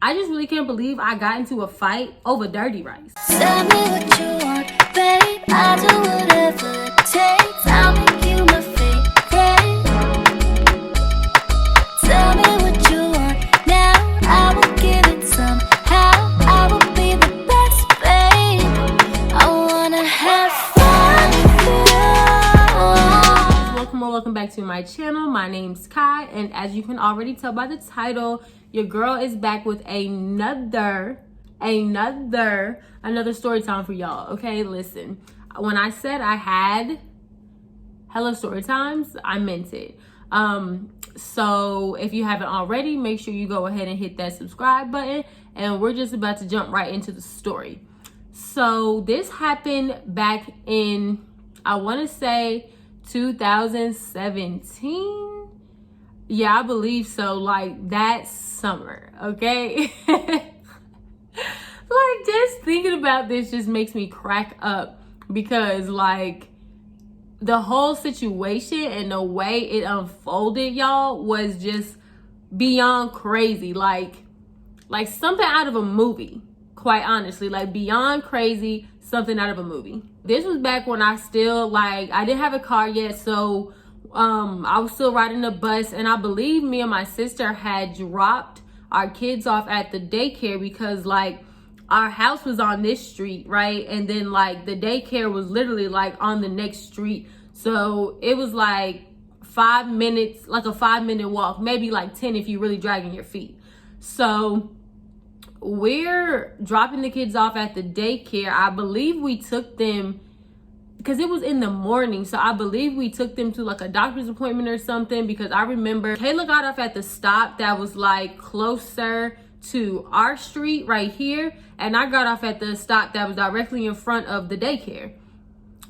I just really can't believe I got into a fight over dirty rice. Tell me what you want, babe. I'll do whatever it takes. I'll make you my favorite. Tell me what you want now. I will give it somehow. I will be the best, babe. I wanna have fun with you. Welcome back to my channel. My name's Kai, and as you can already tell by the title, your girl is back with another story time for y'all. Okay, listen. When I said I had hella story times, I meant it. So if you haven't already, make sure you go ahead and hit that subscribe button, and we're just about to jump right into the story. So this happened back in, I want to say 2017. Yeah, I believe so. Like that summer, okay? Like just thinking about this just makes me crack up, because like the whole situation and the way it unfolded, y'all, was just beyond crazy. Like something out of a movie, quite honestly. Like beyond crazy, something out of a movie. This was back when I still, like, I didn't have a car yet, so I was still riding the bus, and I believe me and my sister had dropped our kids off at the daycare, because like our house was on this street, right? And then like the daycare was literally like on the next street. So it was like 5 minutes, like a 5-minute walk, maybe like 10 if you're really dragging your feet. So we're dropping the kids off at the daycare. I believe we took them, because it was in the morning, so I believe we took them to like a doctor's appointment or something, because I remember Kayla got off at the stop that was like closer to our street right here, and I got off at the stop that was directly in front of the daycare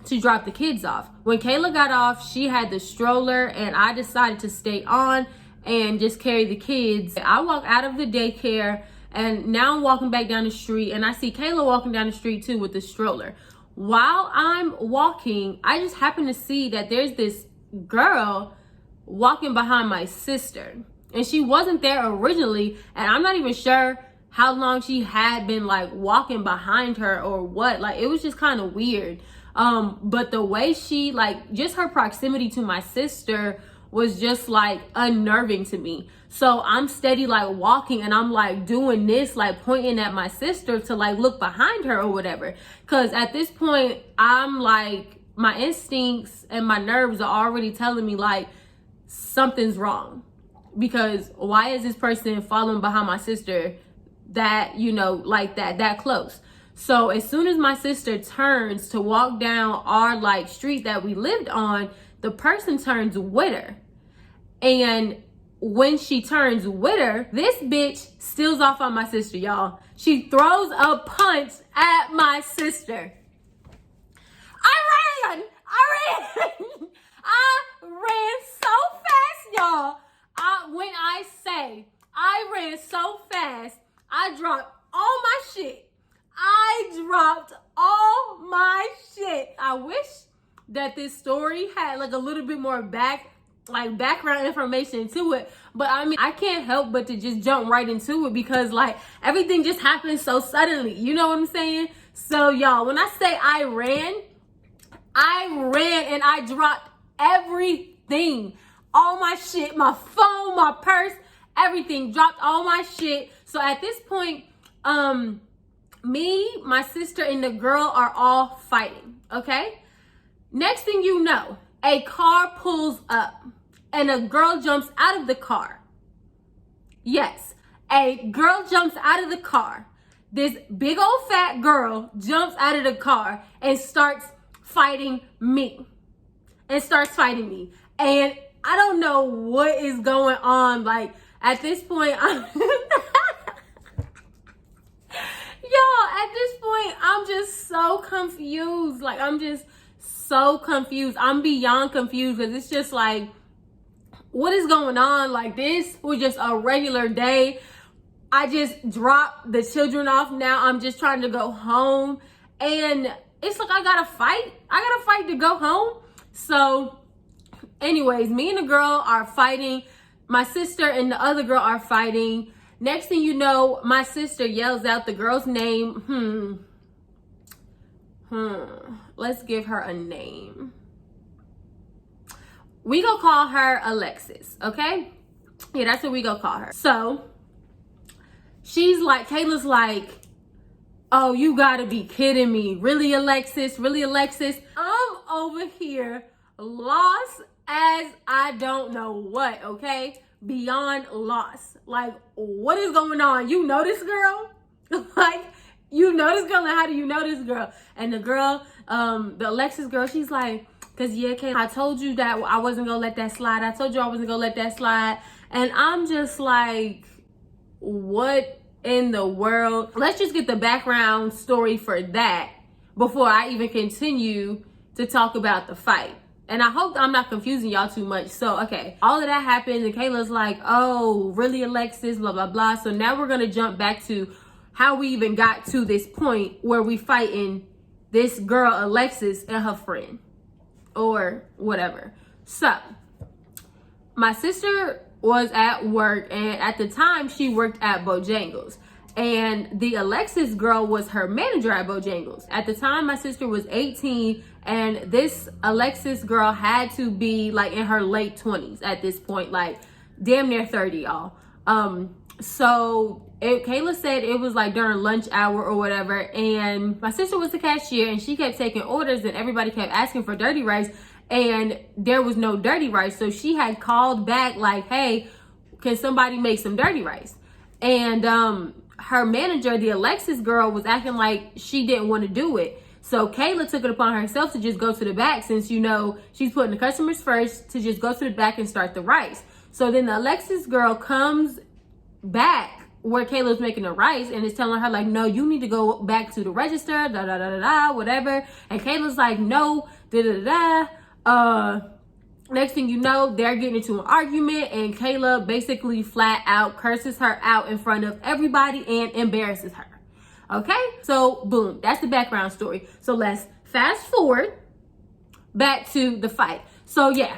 to drop the kids off. When Kayla got off, she had the stroller, and I decided to stay on and just carry the kids. I walk out of the daycare, and now I'm walking back down the street, and I see Kayla walking down the street too with the stroller. While I'm walking, I just happen to see that there's this girl walking behind my sister, and she wasn't there originally, and I'm not even sure how long she had been like walking behind her or what. Like it was just kind of weird. But the way she, like, just her proximity to my sister was just like unnerving to me. So I'm steady like walking, and I'm like doing this, like pointing at my sister to like look behind her or whatever. Cause at this point, I'm like, my instincts and my nerves are already telling me like something's wrong. Because why is this person following behind my sister that, you know, like that close? So as soon as my sister turns to walk down our like street that we lived on, the person turns with her. And when she turns with her, this bitch steals off on my sister, y'all. She throws a punch at my sister. I ran so fast, y'all. When I say I ran so fast, I dropped all my shit. I wish that this story had like a little bit more background information to it, but I mean, I can't help but to just jump right into it, because like everything just happened so suddenly, you know what I'm saying? So y'all, when I say I ran and I dropped everything, all my shit, my phone, my purse, everything, dropped all my shit. So at this point, me, my sister, and the girl are all fighting, okay? Next thing you know, a car pulls up and a girl jumps out of the car. Yes, a girl jumps out of the car. This big old fat girl jumps out of the car and starts fighting me. And I don't know what is going on. Like at this point, I'm just so confused. Like I'm just so confused. I'm beyond confused, because it's just like, what is going on? Like this was just a regular day. I just dropped the children off. Now I'm just trying to go home, and it's like I gotta fight to go home. So anyways, me and the girl are fighting. My sister and the other girl are fighting. Next thing you know, my sister yells out the girl's name. Let's give her a name. We gonna call her Alexis, okay? Yeah, that's what we gonna call her. So she's like, Kayla's like, oh, you gotta be kidding me. Really, Alexis? Really, Alexis? I'm over here lost as I don't know what, okay? Beyond lost. Like, what is going on? You know this girl? Like, you know this girl? And how do you know this girl? And the girl, the Alexis girl, she's like, because yeah, Kayla, I told you that I wasn't gonna let that slide. I told you I wasn't gonna let that slide. And I'm just like, what in the world? Let's just get the background story for that before I even continue to talk about the fight. And I hope I'm not confusing y'all too much. So, okay, all of that happens and Kayla's like, oh, really, Alexis, blah, blah, blah. So now we're gonna jump back to how we even got to this point where we fighting this girl, Alexis, and her friend or whatever. So my sister was at work, and at the time she worked at Bojangles, and the Alexis girl was her manager at Bojangles. At the time my sister was 18, and this Alexis girl had to be like in her late 20s at this point, like damn near 30, y'all. Kayla said it was like during lunch hour or whatever, and my sister was the cashier, and she kept taking orders, and everybody kept asking for dirty rice, and there was no dirty rice. So she had called back like, hey, can somebody make some dirty rice? And her manager, the Alexis girl, was acting like she didn't want to do it. So Kayla took it upon herself to just go to the back, since, you know, she's putting the customers first, to just go to the back and start the rice. So then the Alexis girl comes back where Kayla's making the rice and is telling her like, no, you need to go back to the register, da da da da da, whatever. And Kayla's like, no, da da da da. Next thing you know, they're getting into an argument, and Kayla basically flat out curses her out in front of everybody and embarrasses her. Okay, so boom, that's the background story. So let's fast forward back to the fight. So yeah,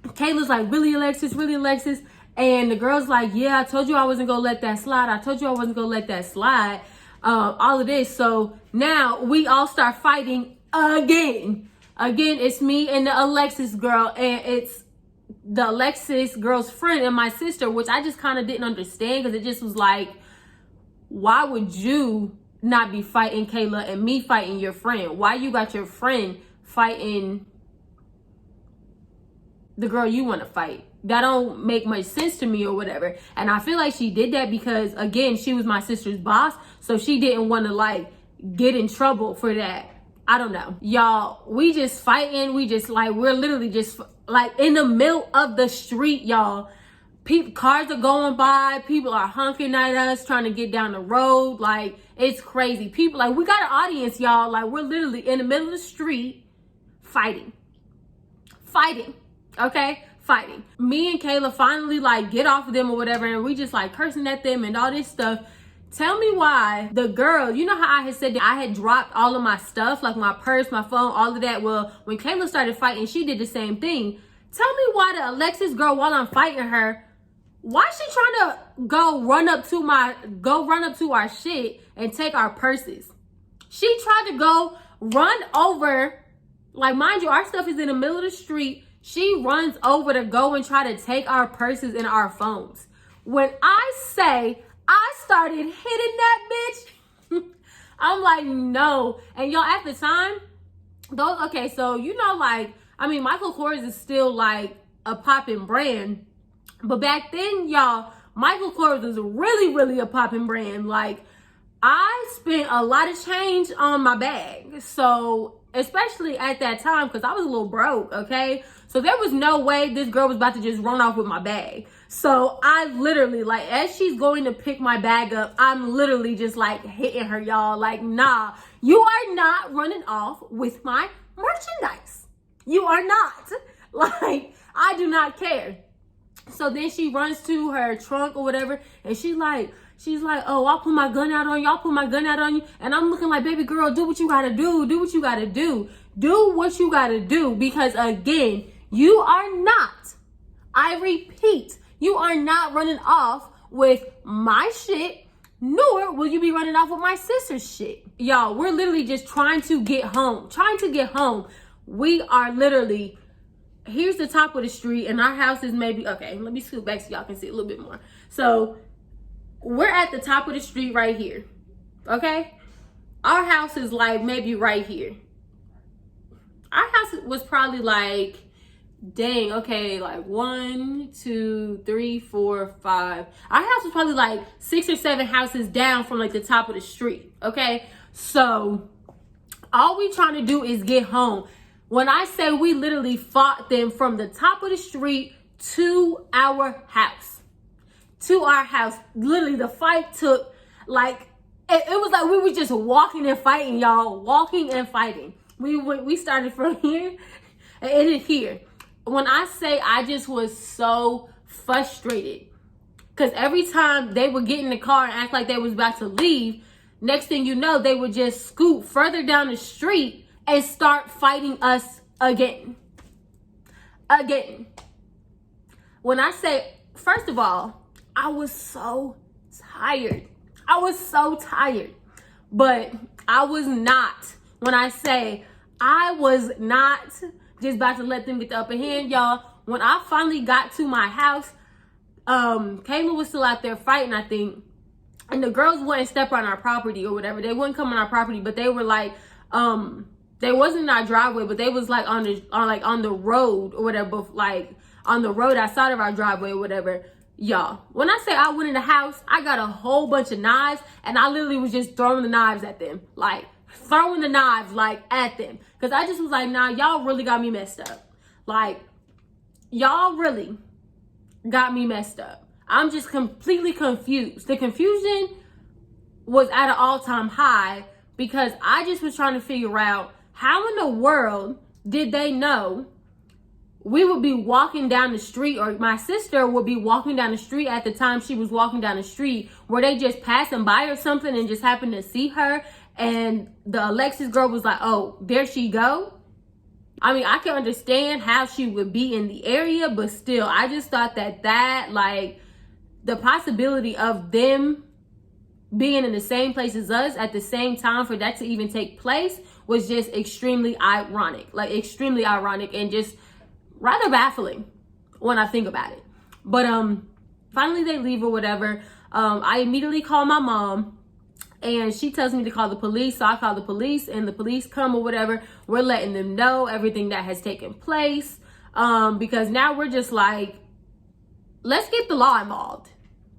Kayla's like, really, Alexis, really, Alexis? And the girl's like, yeah, I told you I wasn't gonna let that slide. I told you I wasn't gonna let that slide. All of this. So now we all start fighting again. Again, it's me and the Alexis girl, and it's the Alexis girl's friend and my sister, which I just kind of didn't understand, because it just was like, why would you not be fighting Kayla and me fighting your friend? Why you got your friend fighting the girl you want to fight? That don't make much sense to me or whatever. And I feel like she did that because, again, she was my sister's boss, so she didn't want to like get in trouble for that. I don't know, y'all. We just fighting. We just like, we're literally just like in the middle of the street, y'all. Cars are going by, people are honking at us, trying to get down the road. Like, it's crazy. People, like, we got an audience, y'all. Like, we're literally in the middle of the street fighting, okay, fighting. Me and Kayla finally like get off of them or whatever, and we just like cursing at them and all this stuff. Tell me why the girl, you know how I had said that I had dropped all of my stuff, like my purse, my phone, all of that? Well, when Kayla started fighting, she did the same thing. Tell me why the Alexis girl, while I'm fighting her, why is she trying to go run up to our shit and take our purses? She tried to go run over, like, mind you, our stuff is in the middle of the street. She runs over to go and try to take our purses and our phones. When I say I started hitting that bitch, I'm like, no. And y'all, at the time, okay, so, you know, like, I mean, Michael Kors is still like a popping brand. But back then, y'all, Michael Kors was really, really a popping brand. Like, I spent a lot of change on my bag. So, especially at that time, because I was a little broke, okay? So there was no way this girl was about to just run off with my bag. So I literally, like, as she's going to pick my bag up, I'm literally just like hitting her, y'all. Like, nah, you are not running off with my merchandise. You are not. Like, I do not care. So then she runs to her trunk or whatever, and she's like, oh, I'll put my gun out on you. I'll put my gun out on you. And I'm looking like, baby girl, do what you gotta do. Do what you gotta do. Do what you gotta do. Because again, you are not, I repeat, you are not running off with my shit, nor will you be running off with my sister's shit. Y'all, we're literally just trying to get home. We are literally, here's the top of the street, and our house is maybe, okay, let me scoot back so y'all can see a little bit more. So we're at the top of the street right here, okay? Our house is like maybe right here. Our house was probably like, dang, okay, like 1, 2, 3, 4, 5. Our house was probably like 6 or 7 houses down from like the top of the street, okay? So all we trying to do is get home. When I say we literally fought them from the top of the street to our house. Literally the fight took like, it was like we were just walking and fighting, y'all. Walking and fighting. We started from here and ended here. When I say I just was so frustrated, because every time they would get in the car and act like they was about to leave, next thing you know, they would just scoot further down the street and start fighting us again. When I say, first of all, I was so tired. But I was not, when I say I was not just about to let them get the upper hand, y'all. When I finally got to my house, Kayla was still out there fighting, I think. And the girls wouldn't step on our property or whatever. They wouldn't come on our property, but they were like, they wasn't in our driveway, but they was like on the road or whatever, like on the road outside of our driveway or whatever. Y'all, when I say I went in the house, I got a whole bunch of knives, and I literally was just throwing the knives at them. Like, throwing the knives, like, at them. Because I just was like, nah, y'all really got me messed up. Like, y'all really got me messed up. I'm just completely confused. The confusion was at an all-time high because I just was trying to figure out how in the world did they know we would be walking down the street, or my sister would be walking down the street at the time she was walking down the street. Were they just passing by or something and just happened to see her? And the Alexis girl was like, oh, there she go. I mean, I can understand how she would be in the area, but still, I just thought that like, the possibility of them being in the same place as us at the same time for that to even take place was just extremely ironic. Like, extremely ironic and just rather baffling when I think about it. But finally they leave or whatever. I immediately call my mom, and she tells me to call the police. So I call the police, and the police come or whatever. We're letting them know everything that has taken place, because now we're just like, let's get the law involved.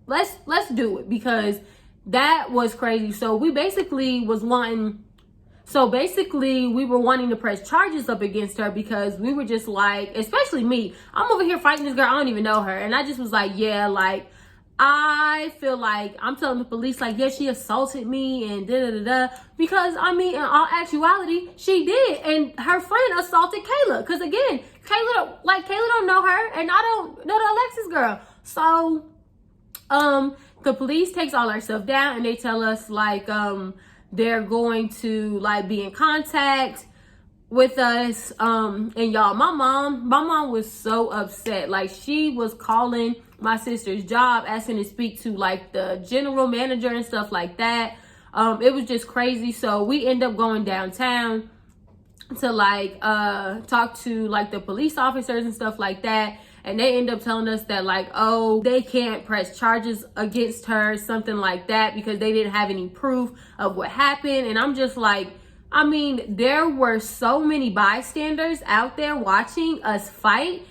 Let's do it, because that was crazy. So we basically we were wanting to press charges up against her, because we were just like, especially me, I'm over here fighting this girl, I don't even know her. And I just was like, yeah, like, I feel like I'm telling the police, like, yeah, she assaulted me and da-da-da-da. Because, I mean, in all actuality, she did. And her friend assaulted Kayla. Because, again, Kayla don't know her, and I don't know the Alexis girl. So, the police takes all our stuff down, and they tell us, like, they're going to, like, be in contact with us. And y'all, my mom was so upset. Like, she was calling my sister's job, asking to speak to, like, the general manager and stuff like that. It was just crazy. So we end up going downtown to, like, talk to, like, the police officers and stuff like that. And they end up telling us that, like, oh, they can't press charges against her, something like that, because they didn't have any proof of what happened. And I'm just like, I mean, there were so many bystanders out there watching us fight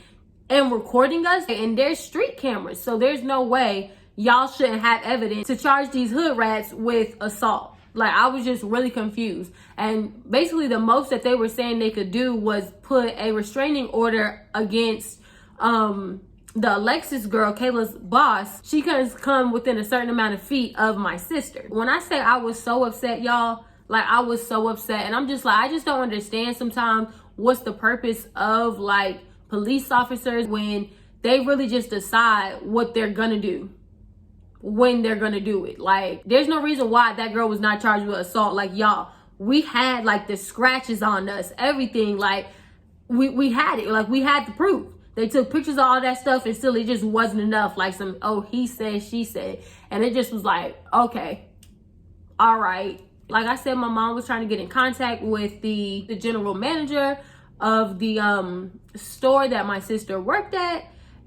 and recording us, and there's street cameras. So there's no way y'all shouldn't have evidence to charge these hood rats with assault. Like, I was just really confused. And basically the most that they were saying they could do was put a restraining order against the Alexis girl, Kayla's boss. She couldn't come within a certain amount of feet of my sister. When I say I was so upset, y'all, like, I was so upset. And I'm just like, I just don't understand sometimes what's the purpose of, like, police officers when they really just decide what they're gonna do when they're gonna do it. Like, there's no reason why that girl was not charged with assault. Like, y'all, we had, like, the scratches on us, everything. Like, we had it. Like, we had the proof. They took pictures of all that stuff and still it just wasn't enough. Like some, oh, he said, she said. And it just was like, okay, all right. Like I said, my mom was trying to get in contact with the general manager of the store that my sister worked at.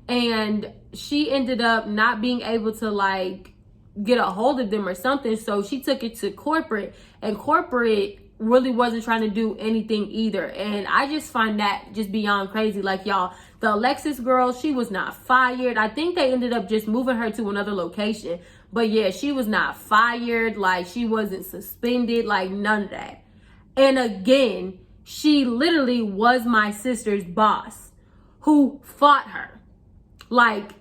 And she ended up not being able to like get a hold of them or something. So she took it to corporate, and corporate really wasn't trying to do anything either. And I just find that just beyond crazy. Like, y'all, the Alexis girl, she was not fired. I think they ended up just moving her to another location. But yeah, she was not fired. Like, she wasn't suspended, like none of that. And again, she literally was my sister's boss who fought her. Like,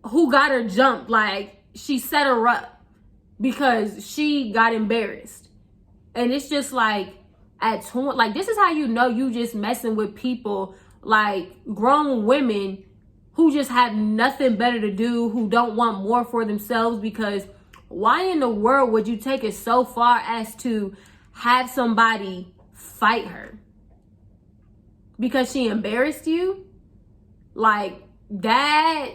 who got her jumped. Like, she set her up because she got embarrassed. And it's just like, at 20, like, this is how you know you just messing with people, like grown women who just have nothing better to do, who don't want more for themselves. Because why in the world would you take it so far as to have somebody fight her? Because she embarrassed you? Like, that,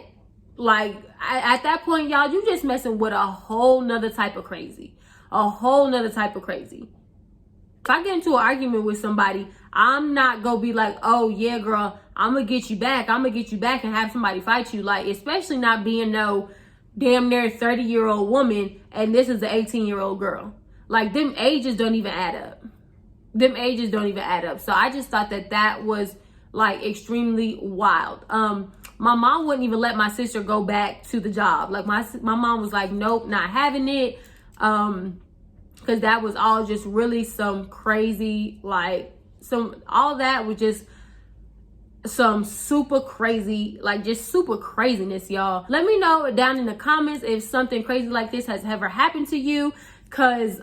like, at that point, y'all, you just messing with a whole nother type of crazy. A whole nother type of crazy. If I get into an argument with somebody, I'm not gonna be like, oh yeah, girl, I'm gonna get you back. I'm gonna get you back and have somebody fight you. Like, especially not being no damn near 30-year-old woman and this is an 18-year-old girl. Like, them ages don't even add up. Them ages don't even add up. So I just thought that was like extremely wild. My mom wouldn't even let my sister go back to the job. Like, my mom was like, nope, not having it. Because that was all just really some crazy, like, all that was just some super crazy, like, just super craziness, y'all. Let me know down in the comments if something crazy like this has ever happened to you. Because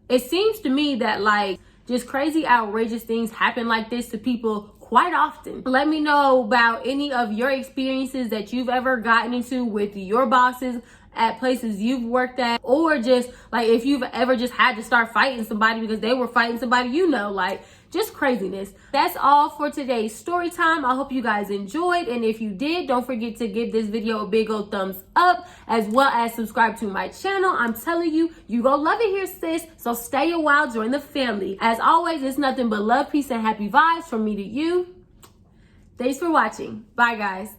it seems to me that, like, just crazy, outrageous things happen like this to people quite often. Let me know about any of your experiences that you've ever gotten into with your bosses at places you've worked at, or just like if you've ever just had to start fighting somebody because they were fighting somebody, you know, like, just craziness. That's all for today's story time. I hope you guys enjoyed, and if you did, don't forget to give this video a big old thumbs up, as well as subscribe to my channel. I'm telling you, you gonna love it here, sis. So stay a while, join the family. As always, it's nothing but love, peace, and happy vibes from me to you. Thanks for watching. Bye, guys.